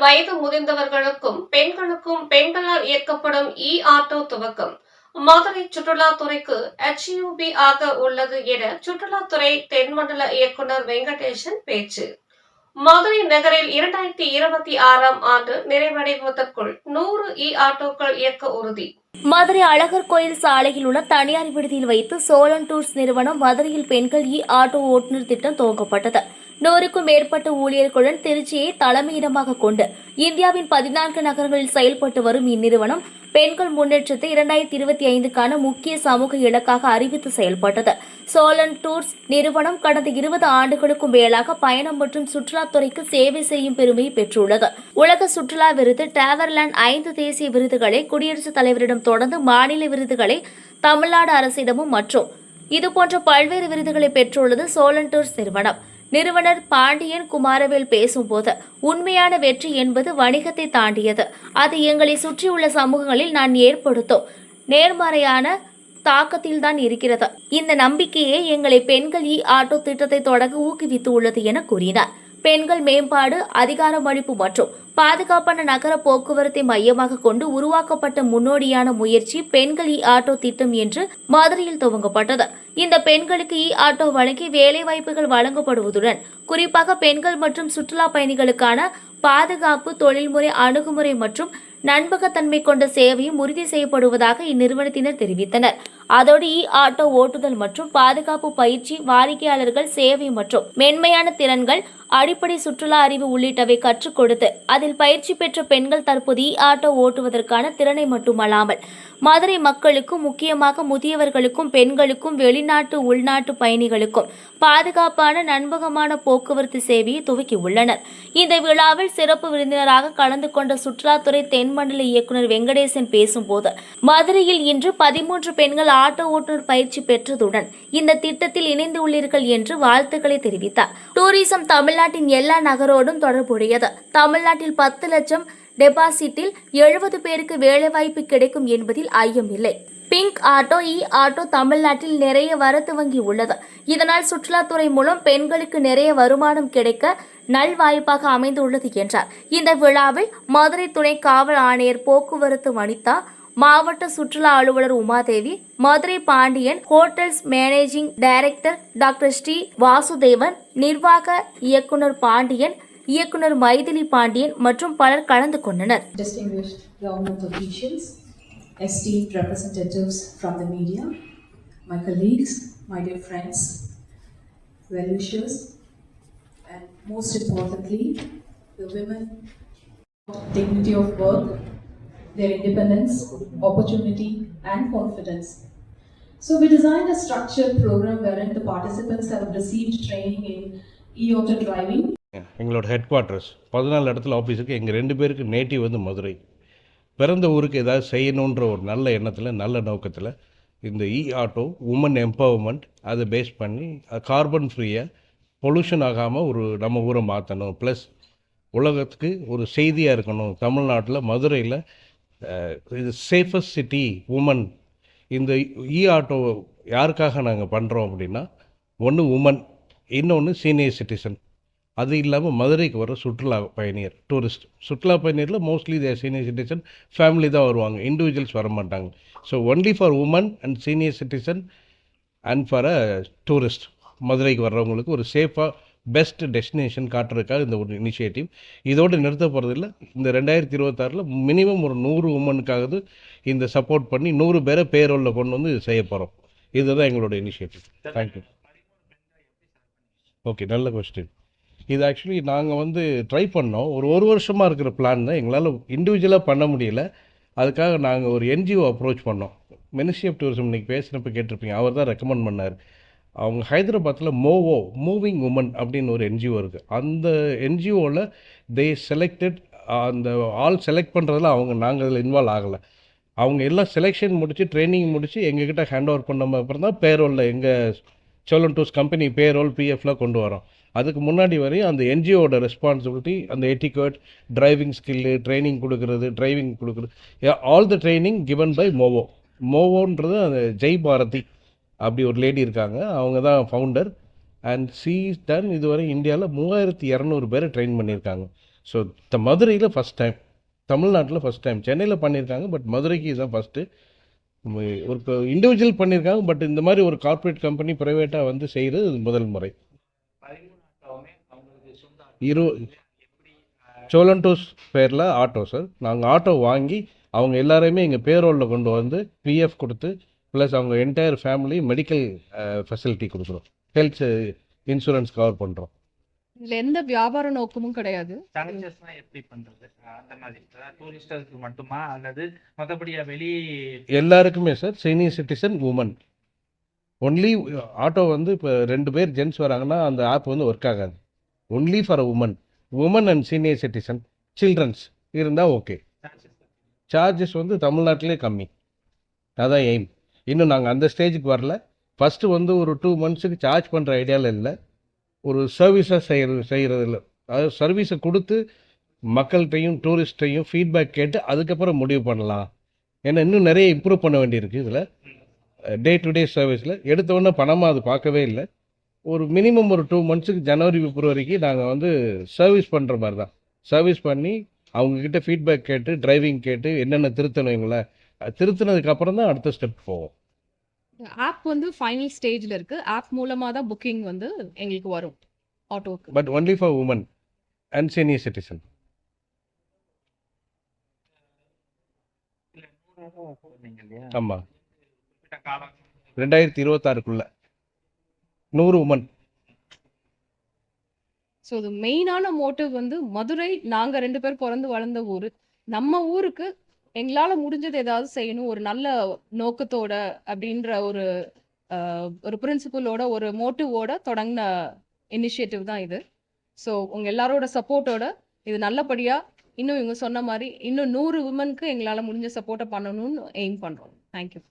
வயது முதிர்ந்தவர்களுக்கும் பெண்களுக்கும் பெண்களால் இயக்கப்படும் ஆட்டோ துவக்கம் மதுரை சுற்றுலாத்துறைக்கு HUB ஆக உள்ளது என சுற்றுலாத்துறை தென்மண்டல இயக்குனர் வெங்கடேசன் பேச்சு. மதுரை நகரில் 2026ஆம் ஆண்டு நிறைவடைவதற்குள் 100 ஆட்டோக்கள் இயக்க உறுதி. மதுரை அழகர் கோயில் சாலையில் உள்ள தனியார் விடுதியில் வைத்து சோழன் டூர்ஸ் நிறுவனம் மதுரையில் பெண்கள் ஆட்டோ ஓட்டுநர் திட்டம் துவங்கப்பட்டது. 100க்கும் மேற்பட்ட ஊழியர்களுடன் திருச்சியை தலைமையிடமாக கொண்டு இந்தியாவின் 14 நகரங்களில் செயல்பட்டு வரும் இந்நிறுவனம் பெண்கள் முன்னேற்றத்தை 2025க்கான முக்கிய சமூக இலக்காக அறிவித்து செயல்பட்டது. சோழன் டூர்ஸ் நிறுவனம் கடந்த 20 ஆண்டுகளுக்கும் மேலாக பயணம் மற்றும் சுற்றுலாத்துறைக்கு சேவை செய்யும் பெருமையை பெற்றுள்ளது. உலக சுற்றுலா விருது, டிராவர்லேண்ட் 5 தேசிய விருதுகளை குடியரசுத் தலைவரிடம் தொடர்ந்து மாநில விருதுகளை தமிழ்நாடு அரசிடமும் மற்றும் இதுபோன்ற பல்வேறு விருதுகளை பெற்றுள்ளது சோழன் டூர்ஸ் நிறுவனம். நிறுவனர் பாண்டியன் குமாரவேல் பேசும்போது, உண்மையான வெற்றி என்பது வணிகத்தை தாண்டியது. அது எங்களை சுற்றியுள்ள சமூகங்களில் நான் ஏற்படுத்தும் நேர்மறையான தாக்கத்தில்தான் இருக்கிறது. இந்த நம்பிக்கையே எங்களை பெண்கள் ஆட்டோ திட்டத்தை தொடங்க ஊக்குவித்து உள்ளது என கூறினார். பெண்கள் மேம்பாடு, அதிகாரமளிப்பு மற்றும் பாதுகாப்பான நகர போக்குவரத்தை மையமாக கொண்டு உருவாக்கப்பட்ட முன்னோடியான முயற்சி பெண்கள் ஆட்டோ திட்டம் என்று மதுரையில் துவங்கப்பட்டது. இந்த பெண்களுக்கு ஆட்டோ வழங்கி வேலைவாய்ப்புகள் வழங்கப்படுவதுடன் குறிப்பாக பெண்கள் மற்றும் சுற்றுலா பயணிகளுக்கான பாதுகாப்பு, தொழில்முறை அணுகுமுறை மற்றும் நண்பகத்தன்மை கொண்ட சேவையும் உறுதி செய்யப்படுவதாக இந்நிறுவனத்தினர் தெரிவித்தனர். அதோடு ஆட்டோ ஓட்டுதல் மற்றும் பாதுகாப்பு பயிற்சி, வாடிக்கையாளர்கள் சேவை மற்றும் மென்மையான திறன்கள், அடிப்படை சுற்றுலா அறிவு உள்ளிட்டவை கற்றுக் கொடுத்து அதில் பயிற்சி பெற்ற பெண்கள் தற்போது ஆட்டோ ஓட்டுவதற்கான திறனை மட்டுமல்லாமல் மதுரை மக்களுக்கும் முக்கியமாக முதியவர்களுக்கும் பெண்களுக்கும் வெளிநாட்டு உள்நாட்டு பயணிகளுக்கும் பாதுகாப்பான நம்பகமான போக்குவரத்து சேவையை துவக்கியுள்ளனர். இந்த விழாவில் சிறப்பு விருந்தினராக கலந்து கொண்ட சுற்றுலாத்துறை தென்மண்டல இயக்குனர் வெங்கடேசன் பேசும்போது, மதுரையில் இன்று 13 பெண்கள் ஆட்டோ ஓட்டுநர் பயிற்சி பெற்றதுடன் இந்த திட்டத்தில் இணைந்துள்ளீர்கள் என்று வாழ்த்துக்களை தெரிவித்தார். டூரிசம் தமிழ்நாட்டின் எல்லா நகரோடும் தொடர்புடையது. தமிழ்நாட்டில் 10 லட்சம் டெபாசிட்டில் 70 பேருக்கு வேலைவாய்ப்பு கிடைக்கும் என்பதில் ஐயமில்லை. பிங்க் ஆட்டோ ஆட்டோ தமிழ்நாட்டில் நிறைய வர துவங்கி உள்ளது. இதனால் சுற்றுலாத்துறை மூலம் பெண்களுக்கு நிறைய வருமானம் கிடைக்க நல்வாய்ப்பாக அமைந்துள்ளது என்றார். இந்த விழாவில் மதுரை துணை காவல் ஆணையர் போக்குவரத்து வனிதா, மாவட்ட சுற்றுலா அலுவலர் Umadevi, Madurai Pandian, hotels managing director doctor Sri Vasudevan, நிர்வாக இயக்குனர் பாண்டியன், இயக்குனர் மைதிலி பாண்டியன் மற்றும் பலர் கலந்து கொண்டனர். Esteemed representatives from the media, my colleagues, my dear friends, well-wishers, and most importantly, the women, dignity of work, their independence, opportunity, and confidence. So we designed a structured program wherein the participants have received training in e-auto driving. எங்களோட head quarters 14 இடத்துல ஆஃபீஸுக்கு எங்கள் 2 பேருக்கு native வந்து மதுரை. பிறந்த ஊருக்கு ஏதாவது செய்யணுன்ற ஒரு நல்ல எண்ணத்தில், நல்ல நோக்கத்தில் இந்த ஆட்டோ உமன் எம்பவர்மெண்ட் அதை பேஸ் பண்ணி கார்பன் ஃப்ரீயாக பொல்யூஷன் ஆகாமல் ஒரு நம்ம ஊரை மாற்றணும், ப்ளஸ் உலகத்துக்கு ஒரு செய்தியாக இருக்கணும். தமிழ்நாட்டில் மதுரையில் இது சேஃபஸ்ட் சிட்டி உமன். இந்த ஆட்டோ யாருக்காக நாங்கள் பண்ணுறோம் அப்படின்னா, ஒன்று உமன், இன்னொன்று சீனியர் சிட்டிசன். அது இல்லாமல் மதுரைக்கு வர சுற்றுலா பயணியர், டூரிஸ்ட். சுற்றுலா பயணியரில் mostly there senior citizen, family தான் வருவாங்க, இண்டிவிஜுவல்ஸ் வர மாட்டாங்க. So only for women and senior citizen and for a tourist. மதுரைக்கு வர்றவங்களுக்கு ஒரு சேஃபாக பெஸ்ட் டெஸ்டினேஷன் காட்டுறதுக்காக இந்த ஒரு இனிஷியேட்டிவ். இதோடு நிறுத்த போகிறதில்ல. இந்த 2026 மினிமம் ஒரு 100 உமனுக்காவது இந்த சப்போர்ட் பண்ணி 100 பேரை பேரோலில் கொண்டு வந்து செய்ய போகிறோம். இதுதான் எங்களோட இனிஷியேட்டிவ். தேங்க்யூ. ஓகே, நல்ல கொஸ்டின். இது ஆக்சுவலி நாங்கள் ட்ரை பண்ணோம். ஒரு வருஷமாக இருக்கிற பிளான் தான். எங்களால் இண்டிவிஜுவலாக பண்ண முடியல. அதுக்காக நாங்கள் ஒரு NGO அப்ரோச் பண்ணோம். மினிஸ்ட்ரி ஆஃப் டூரிசம் இன்றைக்கி பேசுகிறப்ப கேட்டிருப்பீங்க, அவர் தான் ரெக்கமெண்ட் பண்ணார். அவங்க ஹைதராபாத்தில் மூவிங் உமன் அப்படின்னு ஒரு NGO இருக்குது. அந்த NGOவில் தே செலக்டட், அந்த ஆள் செலக்ட் பண்ணுறதுல நாங்கள் அதில் இன்வால்வ் ஆகலை. அவங்க எல்லாம் செலெக்ஷன் முடித்து ட்ரைனிங் முடித்து எங்ககிட்ட ஹேண்ட் ஓவர் பண்ண அப்புறம் தான் பேரோலில் எங்கள் சோழன் டூர்ஸ் கம்பெனி பேரோல் PFலாம் கொண்டு வரோம். அதுக்கு முன்னாடி வரையும் அந்த NGOவோட ரெஸ்பான்சிபிலிட்டி, அந்த எட்டிகேட், டிரைவிங் ஸ்கில்லு, ட்ரைனிங் கொடுக்குறது, all the training given by மோவோன்றது அந்த ஜெய் பாரதி அப்படி ஒரு லேடி இருக்காங்க. அவங்க தான் ஃபவுண்டர். அண்ட் டன் இதுவரை இந்தியாவில் 3200 பேரை ட்ரெயின் பண்ணியிருக்காங்க. ஸோ மதுரையில் ஃபஸ்ட் டைம், தமிழ்நாட்டில் ஃபஸ்ட் டைம். சென்னையில் பண்ணியிருக்காங்க, பட் மதுரைக்கு இதுதான் ஃபஸ்ட்டு. ஒரு இண்டிவிஜுவல் பண்ணியிருக்காங்க, பட் இந்த மாதிரி ஒரு கார்ப்பரேட் கம்பெனி ப்ரைவேட்டாக வந்து செய்கிறது முதல் முறை. இரு சோழன் டூர்ஸ் பேரில் ஆட்டோ சார். நாங்கள் ஆட்டோ வாங்கி அவங்க எல்லாரையுமே எங்கள் பேரோலில் கொண்டு வந்து பிஎஃப் கொடுத்து ப்ளஸ் அவங்க என்டையர் ஃபேமிலி மெடிக்கல் ஃபெசிலிட்டி கொடுக்குறோம். ஹெல்த் இன்சூரன்ஸ் கவர் பண்ணுறோம். இதுல எந்த வியாபார நோக்கமும் கிடையாது. சார்ஜஸ்லாம் எப்படி பண்றது? அந்த மாதிரி டூரிஸ்டருக்கு மட்டுமா அல்லது மற்றபடியா வெளி எல்லாருக்குமே sir. Senior citizen, women only. Auto வந்து இப்போ 2 பேர் ஜென்ஸ் வராங்கன்னா அந்த ஆப் வந்து ஒர்க் ஆகாது. Only for women and senior citizen, childrens இருந்தால் ஓகே. சார்ஜஸ் வந்து தமிழ்நாட்டிலே கம்மி. அதான் எய்ம். இன்னும் நாங்கள் அந்த ஸ்டேஜுக்கு வரல. ஃபஸ்ட்டு வந்து ஒரு 2 மந்த்ஸுக்கு சார்ஜ் பண்ணுற ஐடியாவில் இல்லை. ஒரு சர்வீஸாக செய்கிறது இல்லை. அதாவது சர்வீஸை கொடுத்து மக்கள்கிட்டையும் டூரிஸ்ட்டையும் ஃபீட்பேக் கேட்டு அதுக்கப்புறம் முடிவு பண்ணலாம். ஏன்னா இன்னும் நிறைய இம்ப்ரூவ் பண்ண வேண்டியிருக்கு இதில். டே டு டே சர்வீஸில் எடுத்தோடனே பணமாக அது பார்க்கவே இல்லை. ஒரு மினிமம் ஒரு 2 மந்த்ஸுக்கு ஜனவரி பிப்ரவரிக்கு நாங்கள் வந்து சர்வீஸ் பண்ணுற மாதிரி தான். சர்வீஸ் பண்ணி அவங்கக்கிட்ட ஃபீட்பேக் கேட்டு டிரைவிங் கேட்டு என்னென்ன திருத்தணுங்களே, திருத்தினதுக்கப்புறம் தான் அடுத்த ஸ்டெப் போவோம். ஆப் வந்து ஃபைனல் ஸ்டேஜ்ல இருக்கு. ஆப் மூலமா தான் புக்கிங் வந்து எங்களுக்கு வரும் ஆட்டோக்கு. But only for women and senior citizen. இல்ல 100 சொன்னீங்க இல்லையா? ஆமாம், குறிப்பிட்ட காலம் 2026க்குள்ள 100 உமன். ஸோ இது மெயினான மோட்டிவ் வந்து மதுரை, நாங்க 2 பேர் பிறந்து வளர்ந்த ஊரு. நம்ம ஊருக்கு எங்களால முடிஞ்சது ஏதாவது செய்யணும், ஒரு நல்ல நோக்கத்தோட அப்படின்ற ஒரு பிரின்சிபலோட ஒரு மோட்டிவோட தொடங்கின இனிஷியேட்டிவ் தான் இது. ஸோ உங்க எல்லாரோட சப்போர்ட்டோட இது நல்லபடியா இன்னும் இவங்க சொன்ன மாதிரி இன்னும் 100 விமனுக்கு எங்களால முடிஞ்ச சப்போர்ட்டை பண்ணணும்னு எய்ம் பண்றோம். தேங்க்யூ.